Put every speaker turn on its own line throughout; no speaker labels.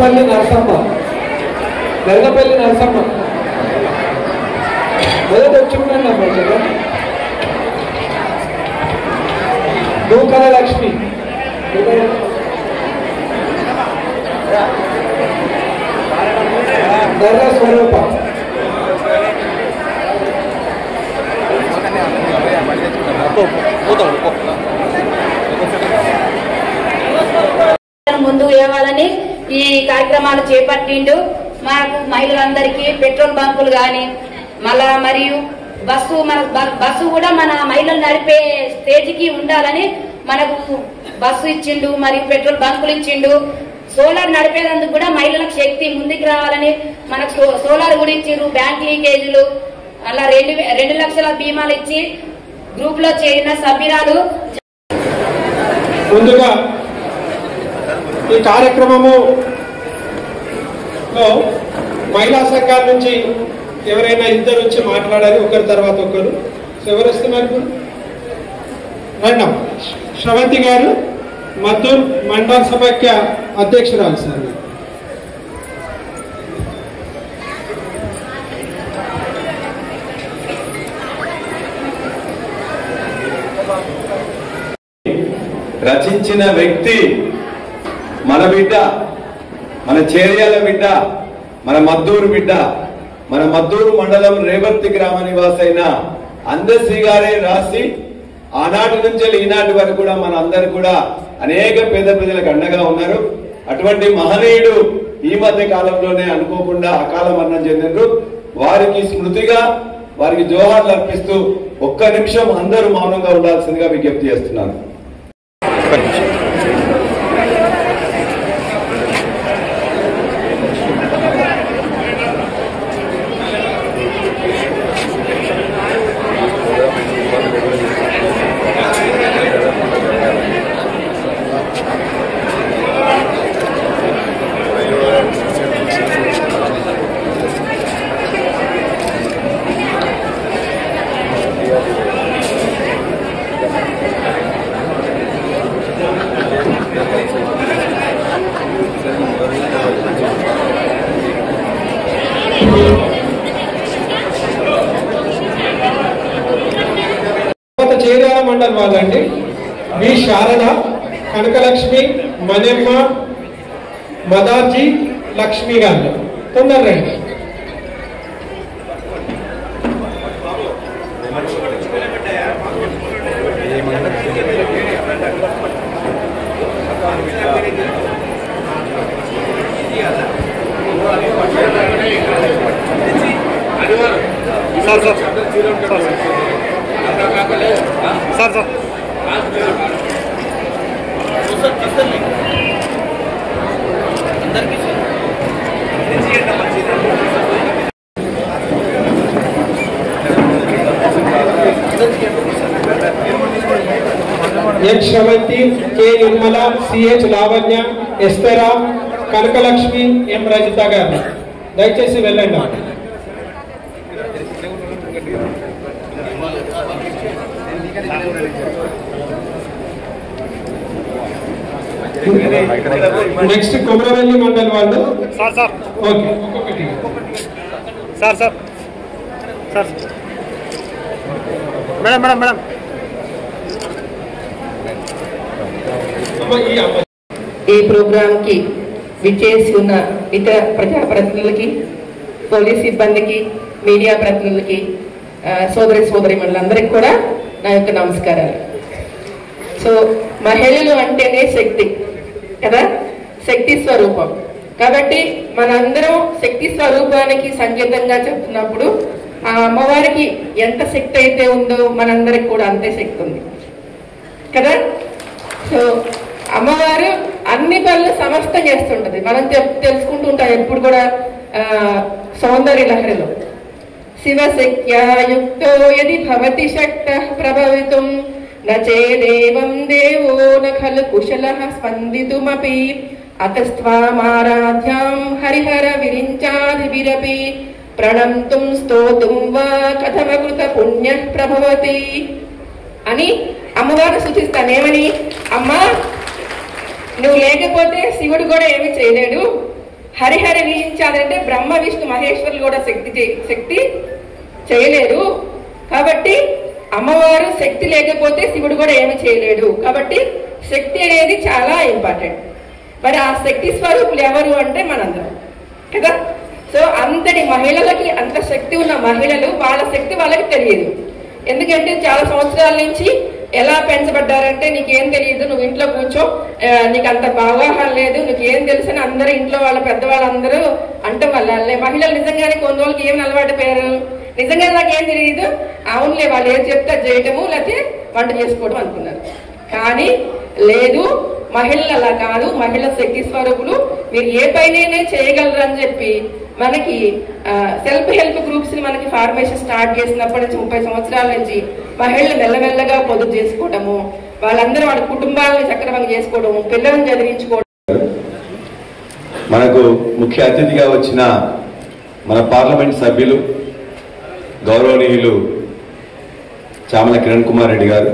గరగపల్లి నరసమ్మ మొదటి వచ్చి ఉండండి అమ్మ. నూకల లక్ష్మి, దర్ర స్వరూప,
ముందు ఇవ్వాలని ఈ కార్యక్రమాలు చేపట్టిండు. మాకు మహిళలందరికీ పెట్రోల్ బంకులు కానీ మళ్ళా మరియు బస్సు కూడా మన మహిళలు నడిపే స్టేజ్కి ఉండాలని మనకు బస్సు ఇచ్చిండు, మరియు పెట్రోల్ బంకులు ఇచ్చిండు. సోలార్ నడిపేందుకు కూడా మహిళలకు శక్తి ముందుకు రావాలని మనకు సోలార్ కూడా ఇచ్చిండ్రు. బ్యాంక్ లీకేజీలు అలా 2 లక్షల బీమాలు ఇచ్చి గ్రూప్ లో చేరిన సభ్యురాలు.
ముందుగా ఈ కార్యక్రమము మహిళా సంఘాల నుంచి ఎవరైనా ఇద్దరు వచ్చి మాట్లాడాలి, ఒకరి తర్వాత ఒకరు. ఎవరు వస్తున్నారు? రండి. శ్రవంతి గారు, మద్దూర్ మండల సమైక్య అధ్యక్షురాలు సార్.
రచించిన వ్యక్తి మన బిడ్డ, మన చేర్యాల బిడ్డ, మన మద్దూరు బిడ్డ, మన మద్దూరు మండలం రేవర్తి గ్రామ నివాసైన అందశ్రీ గారే రాసి ఆనాటి నుంచి ఈనాటి వరకు కూడా మన అందరు కూడా అనేక పేద ప్రజలకు అండగా ఉన్నారు. అటువంటి మహనీయుడు ఈ మధ్య కాలంలోనే అనుకోకుండా అకాల మరణం చెందినారు. వారికి స్మృతిగా వారికి జోహార్లు అర్పిస్తూ ఒక్క నిమిషం అందరూ మౌనంగా ఉండాల్సిందిగా విజ్ఞప్తి చేస్తున్నాను.
చేర్యాల మండలం వాళ్ళండి వి శారద, కనకలక్ష్మి, మణెమ్మ, మదార్జీ, లక్ష్మి గారు తొందర రండి. ఎన్ శ్రవంతి, కె నిర్మల, సిహెచ్ లావణ్య, ఎస్తరా, కనకలక్ష్మి, ఎం రజిత గారు దయచేసి వెళ్ళండి. నెక్స్ట్ కొమరవెల్లి మండల్ వాళ్ళు. ఓకే, ఒక్కొక్కటి
సార్ మేడం మేడం మేడం
ఈ ప్రోగ్రాంకి విచ్చేసి ఉన్న ఇతర ప్రజాప్రతినిధులకి, పోలీస్ సిబ్బందికి, మీడియా ప్రతినిధులకి, సోదరిమణులందరికీ కూడా నా యొక్క నమస్కారాలు. సో మహిళలు అంటేనే శక్తి కదా, శక్తి స్వరూపం. కాబట్టి మనందరం శక్తి స్వరూపానికి సంకేతంగా చెప్తున్నప్పుడు ఆ అమ్మవారికి ఎంత శక్తి అయితే ఉందో మనందరికి కూడా అంతే శక్తి ఉంది కదా. సో అమ్మవారు అన్ని పనులు సమస్తం చేస్తుంటది. మనం తెలుసుకుంటూ ఉంటాం ఎప్పుడు కూడా సౌందర్య లహరిలో, శివశక్త్యాయుక్తో యది భవతి శక్తః ప్రభవితుం నచేదేవం దేవో న ఖలు కుశలః స్పందితుమపి అతస్త్వామారాధ్యాం హరిహర విరించాదిభిరపి ప్రణంతుం స్తోతుం వా కథమకృత పుణ్యః ప్రభవతి అని అమ్మవారు సూచిస్తాను. ఏమని? అమ్మా, నువ్వు లేకపోతే శివుడు కూడా ఏమి చేయలేడు, హరిహర వీయించాలంటే బ్రహ్మ విష్ణు మహేశ్వరులు కూడా శక్తి చేయలేరు. కాబట్టి అమ్మవారు శక్తి లేకపోతే శివుడు కూడా ఏమి చేయలేడు. కాబట్టి శక్తి అనేది చాలా ఇంపార్టెంట్. మరి ఆ శక్తి స్వరూపులు ఎవరు అంటే మనందరం కదా. సో అంతటి మహిళలకి, అంత శక్తి ఉన్న మహిళలు వాళ్ళ శక్తి వాళ్ళకి తెలియదు. ఎందుకంటే చాలా సంవత్సరాల నుంచి ఎలా పెంచబడ్డారంటే నీకేం తెలియదు, నువ్వు ఇంట్లో కూర్చో, నీకు అంత అవగాహన లేదు, నీకేం తెలుసు అని అందరూ ఇంట్లో వాళ్ళ పెద్దవాళ్ళందరూ అంటాం వల్ల మహిళలు నిజంగానే కొన్ని రోజులకి ఏమి అలవాటు పోయారు, నిజంగా నాకేం తెలియదు, అవునులే వాళ్ళు ఏం చెప్తే చేయటము లేకపోతే వంట చేసుకోవడం అనుకున్నారు. కానీ లేదు, మహిళలు అలా కాదు, మహిళ శక్తి స్వరూపులు, మీరు ఏ పైన చేయగలరు అని చెప్పి మనకి సెల్ఫ్ హెల్ప్ గ్రూప్స్ ని మనకి ఫార్మేషన్ స్టార్ట్ చేసినప్పటి నుంచి 30 సంవత్సరాల నుంచి మహిళలు మెల్లమెల్లగా పొదుపు చేసుకోవడము, వాళ్ళందరూ వాళ్ళ కుటుంబాలను సక్రమంగా చేసుకోవడము, పిల్లలను చదివించుకోవడం.
మనకు ముఖ్య అతిథిగా వచ్చిన మన పార్లమెంట్ సభ్యులు గౌరవనీయులు చామల కిరణ్ కుమార్ రెడ్డి గారు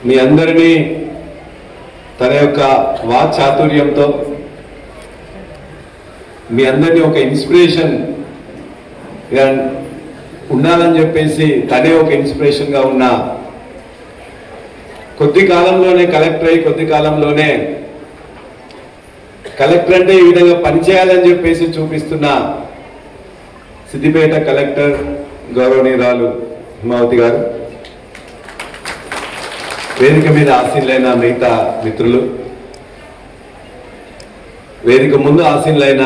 మీ అందరినీ తన యొక్క వాక్ చాతుర్యంతో మీ అందరినీ ఒక ఇన్స్పిరేషన్ ఉండాలని చెప్పేసి తనే ఒక ఇన్స్పిరేషన్ గా ఉన్న, కొద్ది కాలంలోనే కలెక్టర్ అయి కొద్ది కాలంలోనే కలెక్టర్ అంటే ఈ విధంగా పనిచేయాలని చెప్పేసి చూపిస్తున్న సిద్దిపేట కలెక్టర్ గౌరవనీయురాలు హిమావతి గారు, వేదిక మీద ఆసీనులైన మిగతా మిత్రులు, వేదిక ముందు ఆసీనులైన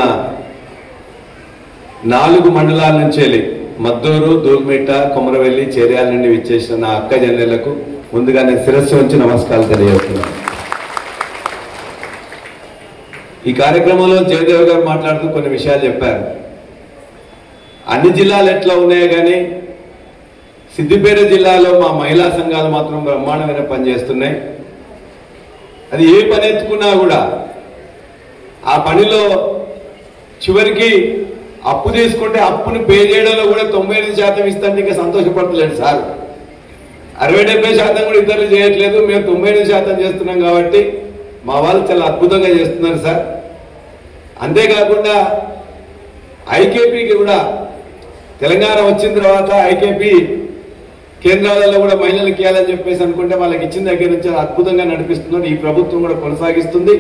4 మండలాల నుంచి వెళ్ళి మద్దూరు, దూల్మిట్ట, కొమరవెల్లి, చేర్యాల నుండి విచ్చేసిన నా అక్క జనలకు ముందుగా నేను శిరస్సు ఉంచి నమస్కారాలు తెలియజేస్తున్నాను. ఈ కార్యక్రమంలో జయదేవ్ గారు మాట్లాడుతూ కొన్ని విషయాలు చెప్పారు. అన్ని జిల్లాలు ఎట్లా ఉన్నాయో కానీ సిద్దిపేట జిల్లాలో మా మహిళా సంఘాలు మాత్రం బ్రహ్మాండమైన పనిచేస్తున్నాయి. అది ఏ పని ఎత్తుకున్నా కూడా ఆ పనిలో చివరికి అప్పు తీసుకుంటే అప్పుని పే చేయడంలో కూడా 95% ఇస్తుంటే ఇంకా సంతోషపడతలేదు సార్. 60-70% కూడా ఇతరులు చేయట్లేదు, మేము 95% చేస్తున్నాం కాబట్టి మా వాళ్ళు చాలా అద్భుతంగా చేస్తున్నారు సార్. అంతేకాకుండా ఐకేపీకి కూడా తెలంగాణ వచ్చిన తర్వాత ఐకేపీ కేంద్రాలలో కూడా మహిళలకు ఇవ్వాలని చెప్పేసి అనుకుంటే వాళ్ళకి ఇచ్చిన దగ్గర నుంచి అద్భుతంగా నడిపిస్తున్నారు. ఈ ప్రభుత్వం కూడా కొనసాగిస్తుంది,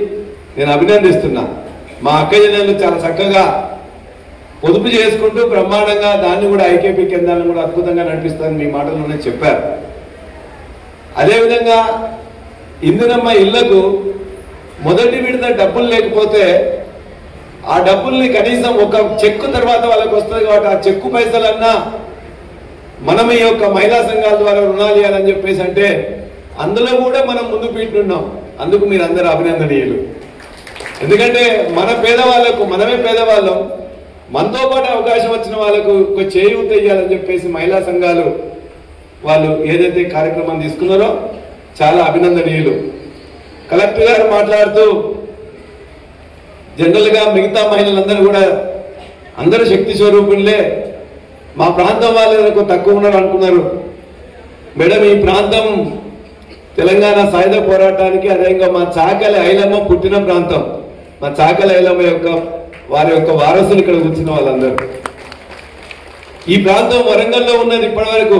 నేను అభినందిస్తున్నా. మా అక్క జిల్లాలో చాలా చక్కగా పొదుపు చేసుకుంటూ బ్రహ్మాండంగా దాన్ని కూడా ఐకేపీ కేంద్రాలను కూడా అద్భుతంగా నడిపిస్తారని మీ మాటల్లోనే చెప్పారు. అదేవిధంగా ఇందిరమ్మ ఇళ్లకు మొదటి విడత డబ్బులు లేకపోతే ఆ డబ్బుల్ని కనీసం ఒక చెక్కు తర్వాత వాళ్ళకి వస్తుంది కాబట్టి ఆ చెక్కు పైసలన్నా మనం ఈ యొక్క మహిళా సంఘాల ద్వారా రుణాలు ఇవ్వాలని చెప్పేసి అంటే అందులో కూడా మనం ముందు పీటున్నాం. అందుకు మీరు అందరూ అభినందనీయులు. ఎందుకంటే మన పేదవాళ్లకు మనమే పేదవాళ్ళం, మనతో పాటు అవకాశం వచ్చిన వాళ్ళకు ఒక చేయూత ఇవ్వాలని చెప్పేసి మహిళా సంఘాలు వాళ్ళు ఏదైతే కార్యక్రమం తీసుకున్నారో చాలా అభినందనీయులు. కలెక్టర్ గారు మాట్లాడుతూ జనరల్ గా మిగతా మహిళలందరూ కూడా అందరూ శక్తి స్వరూపులే, మా ప్రాంతం వాళ్ళు తక్కువ ఉన్నారు అనుకున్నారు. మేడం, ఈ ప్రాంతం తెలంగాణ సాయుధ పోరాటానికి అదేవిధంగా మా చాకలి ఐలమ్మ పుట్టిన ప్రాంతం. మా చాకలి ఐలమ్మ యొక్క వారి యొక్క వారసులు ఇక్కడ కూర్చున్న వాళ్ళందరూ. ఈ ప్రాంతం వరంగల్లో ఉన్నది ఇప్పటి వరకు.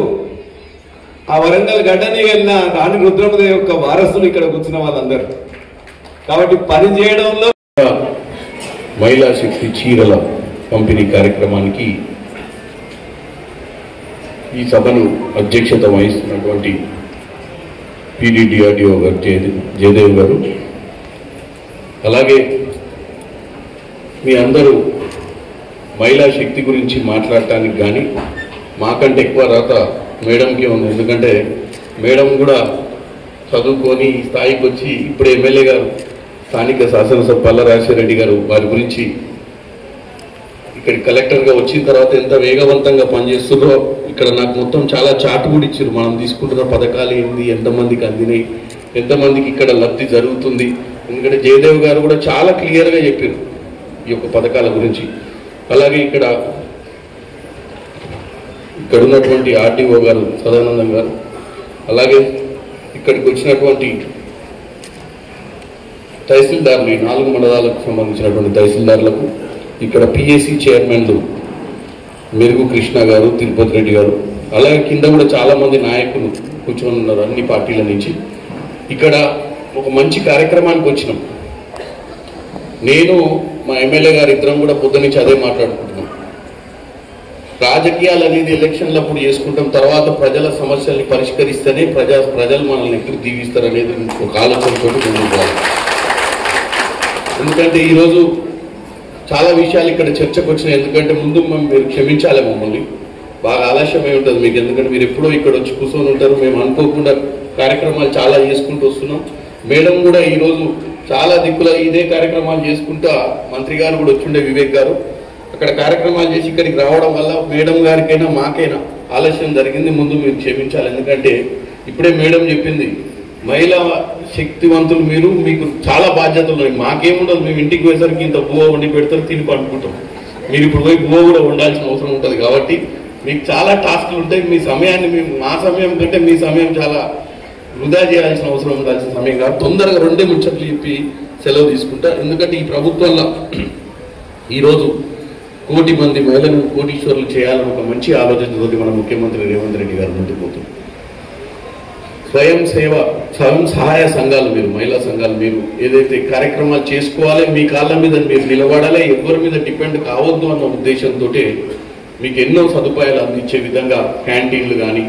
ఆ వరంగల్ గడ్డని వెళ్ళిన రాణి రుద్రమదేవి యొక్క వారసులు ఇక్కడ కూర్చున్న వాళ్ళందరూ. కాబట్టి పని చేయడంలో
మహిళా శక్తి చీరల పంపిణీ కార్యక్రమానికి ఈ సభను అధ్యక్షత వహిస్తున్నటువంటి PDDRDO గారు జయదేవ్ గారు, అలాగే మీ అందరూ మహిళా శక్తి గురించి మాట్లాడటానికి కానీ మాకంటే ఎక్కువ రాత మేడంకి ఉంది. ఎందుకంటే మేడం కూడా చదువుకొని ఈ స్థాయికి వచ్చి ఇప్పుడు ఎమ్మెల్యే గారు, స్థానిక శాసనసభ పల్ల రాజశేఖరరెడ్డి గారు వారి గురించి ఇక్కడ కలెక్టర్గా వచ్చిన తర్వాత ఎంత వేగవంతంగా పనిచేస్తుందో ఇక్కడ నాకు మొత్తం చాలా చాటు కూడా ఇచ్చారు. మనం తీసుకుంటున్న పథకాలు ఏంది, ఎంతమందికి అందినాయి, ఎంతమందికి ఇక్కడ లబ్ధి జరుగుతుంది. ఎందుకంటే జయదేవ్ గారు కూడా చాలా క్లియర్గా చెప్పారు ఈ యొక్క పథకాల గురించి. అలాగే ఇక్కడ ఉన్నటువంటి RDO గారు సదానందం గారు, అలాగే ఇక్కడికి వచ్చినటువంటి తహసీల్దార్లు, ఈ 4 మండలాలకు సంబంధించినటువంటి తహసీల్దార్లకు, ఇక్కడ పిఎస్సి చైర్మన్లు మెరుగు కృష్ణ గారు, తిరుపతి రెడ్డి గారు, అలాగే కింద కూడా చాలామంది నాయకులు కూర్చొని ఉన్నారు అన్ని పార్టీల నుంచి. ఇక్కడ ఒక మంచి కార్యక్రమానికి వచ్చినాం. నేను మా ఎమ్మెల్యే గారు ఇద్దరం కూడా పొద్దు నుంచి అదే మాట్లాడుకుంటున్నాం. రాజకీయాలు అనేది ఎలక్షన్లప్పుడు చేసుకుంటాం, తర్వాత ప్రజల సమస్యల్ని పరిష్కరిస్తేనే ప్రజలు మనల్ని ఎప్పుడు దీవిస్తారనేది ఒక ఆలోచనతో ముందుకు పోవాలి. ఎందుకంటే ఈరోజు చాలా విషయాలు ఇక్కడ చర్చకు వచ్చినాయి. ఎందుకంటే ముందు మీరు క్షమించాలి, మమ్మల్ని బాగా ఆలస్యమై ఉంటుంది మీకు. ఎందుకంటే మీరు ఎప్పుడో ఇక్కడ వచ్చి కూర్చొని ఉంటారు. మేము అనుకోకుండా కార్యక్రమాలు చాలా చేసుకుంటూ వస్తున్నాం. మేడం కూడా ఈరోజు చాలా దిక్కుల ఇదే కార్యక్రమాలు చేసుకుంటా, మంత్రి గారు కూడా వచ్చిండే వివేక్ గారు, అక్కడ కార్యక్రమాలు చేసి ఇక్కడికి రావడం వల్ల మేడం గారికైనా మాకైనా ఆలస్యం జరిగింది. ముందు మీరు క్షమించాలి. ఎందుకంటే ఇప్పుడే మేడం చెప్పింది, మహిళా శక్తివంతులు మీరు, మీకు చాలా బాధ్యతలు ఉన్నాయి. మాకేముండదు, మేము ఇంటికి పోయేసరికి ఇంత బువ్వ వండి పెడతారు, తిని పండుకుంటాం. మీరు ఇప్పుడు పోయి బువ్వ కూడా వండాల్సిన అవసరం ఉంటుంది. కాబట్టి మీకు చాలా టాస్క్లు ఉంటాయి. మీ సమయాన్ని మా సమయం కంటే మీ సమయం చాలా వృధా చేయాల్సిన అవసరం ఉండాల్సిన సమయం కాదు. తొందరగా 2 ముచ్చట్లు చెప్పి సెలవు తీసుకుంటా. ఎందుకంటే ఈ ప్రభుత్వంలో ఈరోజు 1 కోటి మంది మహిళలను కోటీశ్వరులు చేయాలని ఒక మంచి ఆలోచనతో మన ముఖ్యమంత్రి రేవంత్ రెడ్డి గారు ముందుకు పోతున్నారు. స్వయం సహాయ సంఘాలు, మీరు మహిళా సంఘాలు, మీరు ఏదైతే కార్యక్రమాలు చేసుకోవాలి, మీ కాళ్ళ మీద మీరు నిలబడాలి, ఎవరి మీద డిపెండ్ కావద్దు అన్న ఉద్దేశంతో మీకు ఎన్నో సదుపాయాలు అందించే విధంగా క్యాంటీన్లు కానీ,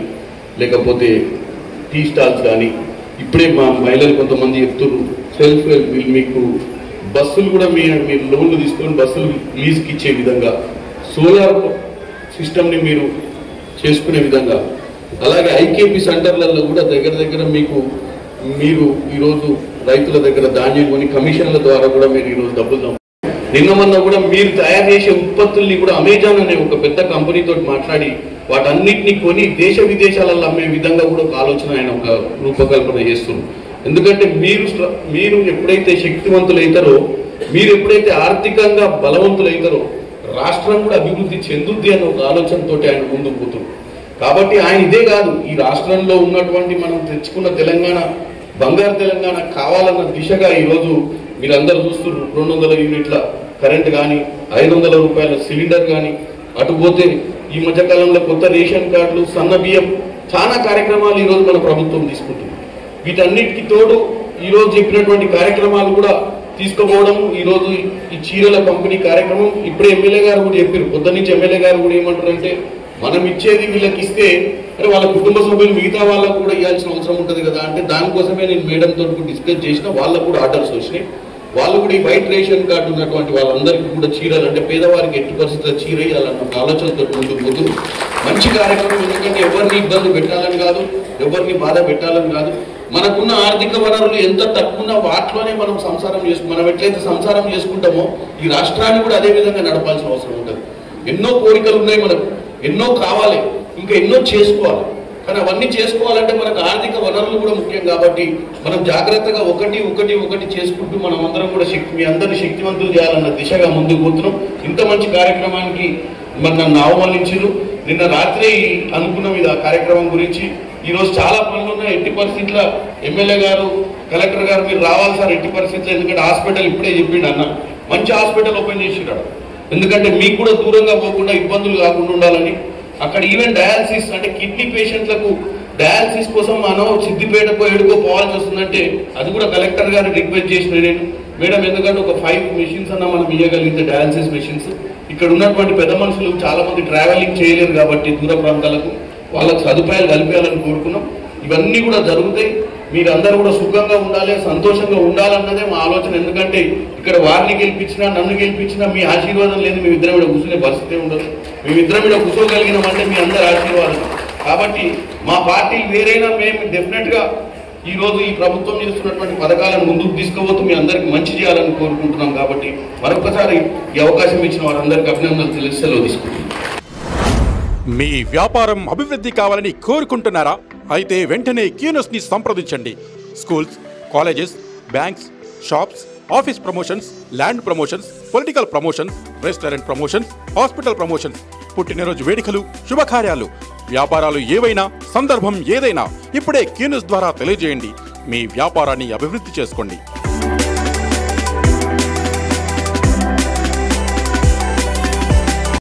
లేకపోతే టీ స్టాల్స్ కానీ, ఇప్పుడే మా మహిళలు కొంతమంది చెప్తున్నారు సెల్ఫ్ హెల్ప్, మీకు బస్సులు కూడా మీరు లోన్లు తీసుకొని బస్సులు లీజ్కి ఇచ్చే విధంగా, సోలార్ సిస్టమ్ని మీరు చేసుకునే విధంగా, అలాగే ఐకేపీ సెంటర్లలో కూడా దగ్గర మీరు ఈరోజు రైతుల దగ్గర ధాన్యం కొని కమిషన్ల ద్వారా కూడా మీరు ఈరోజు డబ్బులు నిన్న మొన్న కూడా మీరు తయారు చేసే ఉత్పత్తుల్ని కూడా అమెజాన్ అనే ఒక పెద్ద కంపెనీతో మాట్లాడి వాటన్నిటిని కొని దేశ విదేశాలలో అమ్మే విధంగా కూడా ఒక ఆలోచన ఆయన ఒక రూపకల్పన చేస్తున్నారు. ఎందుకంటే మీరు ఎప్పుడైతే శక్తివంతులైతారో, మీరు ఎప్పుడైతే ఆర్థికంగా బలవంతులైతారో, రాష్ట్రం కూడా అభివృద్ధి చెందుద్ది అనే ఒక ఆలోచనతో ఆయన ముందుకు పోతున్నారు. కాబట్టి ఆయన ఇదే కాదు, ఈ రాష్ట్రంలో ఉన్నటువంటి మనం తెచ్చుకున్న తెలంగాణ, బంగారు తెలంగాణ కావాలన్న దిశగా ఈరోజు మీరందరూ చూస్తున్నారు. 200 యూనిట్ల కరెంట్ కానీ, 500 రూపాయల సిలిండర్ కానీ, అటుపోతే ఈ మధ్యకాలంలో కొత్త రేషన్ కార్డులు, సన్న బియ్యం, చాలా కార్యక్రమాలు ఈరోజు మన ప్రభుత్వం తీసుకుంటుంది. వీటన్నిటికీ తోడు ఈరోజు చెప్పినటువంటి కార్యక్రమాలు కూడా తీసుకుపోవడం, ఈరోజు ఈ చీరల పంపిణీ కార్యక్రమం ఇప్పుడే ఎమ్మెల్యే గారు కూడా చెప్పారు. పొద్దు నుంచి ఎమ్మెల్యే గారు కూడా ఏమంటారంటే, మనం ఇచ్చేది వీళ్ళకి ఇస్తే అరే వాళ్ళ కుటుంబ సభ్యులు మిగతా వాళ్ళకు కూడా ఇవ్వాల్సిన అవసరం ఉంటుంది కదా అంటే, దానికోసమే నేను మేడంతో డిస్కస్ చేసిన. వాళ్ళకు కూడా ఆర్డర్స్ వచ్చినాయి. వాళ్ళు కూడా ఈ వైట్ రేషన్ కార్డు ఉన్నటువంటి వాళ్ళందరికీ కూడా చీరలు, అంటే పేదవారికి ఎట్టి పరిస్థితుల్లో చీర ఇవ్వాలన్న ఆలోచనతో ముందుకు పోతూ మంచి కార్యక్రమం. ఎందుకంటే ఎవరిని ఇబ్బంది పెట్టాలని కాదు, ఎవరిని బాధ పెట్టాలని కాదు. మనకున్న ఆర్థిక వనరులు ఎంత తక్కువ వాటిలోనే మనం మనం ఎట్లయితే సంసారం చేసుకుంటామో ఈ రాష్ట్రాన్ని కూడా అదే విధంగా నడపాల్సిన అవసరం ఉంటుంది. ఎన్నో కోరికలు ఉన్నాయి మనకు, ఎన్నో కావాలి, ఇంకా ఎన్నో చేసుకోవాలి. కానీ అవన్నీ చేసుకోవాలంటే మనకు ఆర్థిక వనరులు కూడా ముఖ్యం. కాబట్టి మనం జాగ్రత్తగా ఒకటి చేసుకుంటూ మనం అందరం కూడా మీ అందరినీ శక్తివంతులు చేయాలన్న దిశగా ముందుకు పోతున్నాం. ఇంత మంచి కార్యక్రమానికి నన్ను ఆహ్వానించారు. నిన్న రాత్రి అనుకున్నాం ఇది ఆ కార్యక్రమం గురించి. ఈరోజు చాలా పనులు ఉన్నాయి. ఎట్టి పరిస్థితుల్లో ఎమ్మెల్యే గారు, కలెక్టర్ గారు మీరు రావాలి సార్ ఎట్టి పరిస్థితుల్లో. ఎందుకంటే హాస్పిటల్ ఇప్పుడే చెప్పిండు అన్న, మంచి హాస్పిటల్ ఓపెన్ చేసినాడు. ఎందుకంటే మీకు కూడా దూరంగా పోకుండా ఇబ్బందులు కాకుండా ఉండాలని. అక్కడ ఈవెన్ డయాలసిస్ అంటే కిడ్నీ పేషెంట్లకు డయాలసిస్ కోసం మనం సిద్దిపేటకో ఏడుకో పోవాల్సి వస్తుందంటే అది కూడా కలెక్టర్ గారు రిక్వెస్ట్ చేసిన నేను, మేడం ఎందుకంటే ఒక 5 మెషిన్స్ అన్నా మనం ఇవ్వగలిగితే డయాలసిస్ మెషిన్స్. ఇక్కడ ఉన్నటువంటి పెద్ద మనుషులు చాలా మంది ట్రావెలింగ్ చేయలేరు కాబట్టి దూర ప్రాంతాలకు వాళ్ళకు సదుపాయాలు కల్పించాలని కోరుకున్నాం. ఇవన్నీ కూడా జరుగుతాయి. మీరందరూ కూడా సుఖంగా ఉండాలి, సంతోషంగా ఉండాలన్నదే మా ఆలోచన. ఎందుకంటే ఇక్కడ వారిని గెలిపించినా నన్ను గెలిపించినా మీ ఆశీర్వాదం లేదు మేమిద్దరం ఇక్కడ కూర్చునే పరిస్థితి ఉండదు. మేమిద్దరం ఇక్కడ కూర్చోగలిగినామంటే మీ అందరి ఆశీర్వాదం. కాబట్టి మా పార్టీలు వేరైనా మేము డెఫినెట్గా ఈరోజు ఈ ప్రభుత్వం చేస్తున్నటువంటి పథకాలను ముందుకు తీసుకుపోతూ మీ అందరికీ మంచి చేయాలని కోరుకుంటున్నాం. కాబట్టి మరొకసారి ఈ అవకాశం ఇచ్చిన వారందరికీ అభినందనలు తెలిసి సెలవు తీసుకుంటున్నాం.
మీ వ్యాపారం అభివృద్ధి కావాలని కోరుకుంటున్నారా? అయితే వెంటనే క్యూనస్ని సంప్రదించండి. Schools, colleges, banks, shops, office promotions, land promotions, political promotions, restaurant promotions, hospital promotions, పుట్టినరోజు వేడుకలు, శుభకార్యాలు, వ్యాపారాలు ఏవైనా, సందర్భం ఏదైనా ఇప్పుడే క్యూనస్ ద్వారా తెలియజేయండి. మీ వ్యాపారాన్ని అభివృద్ధి చేసుకోండి.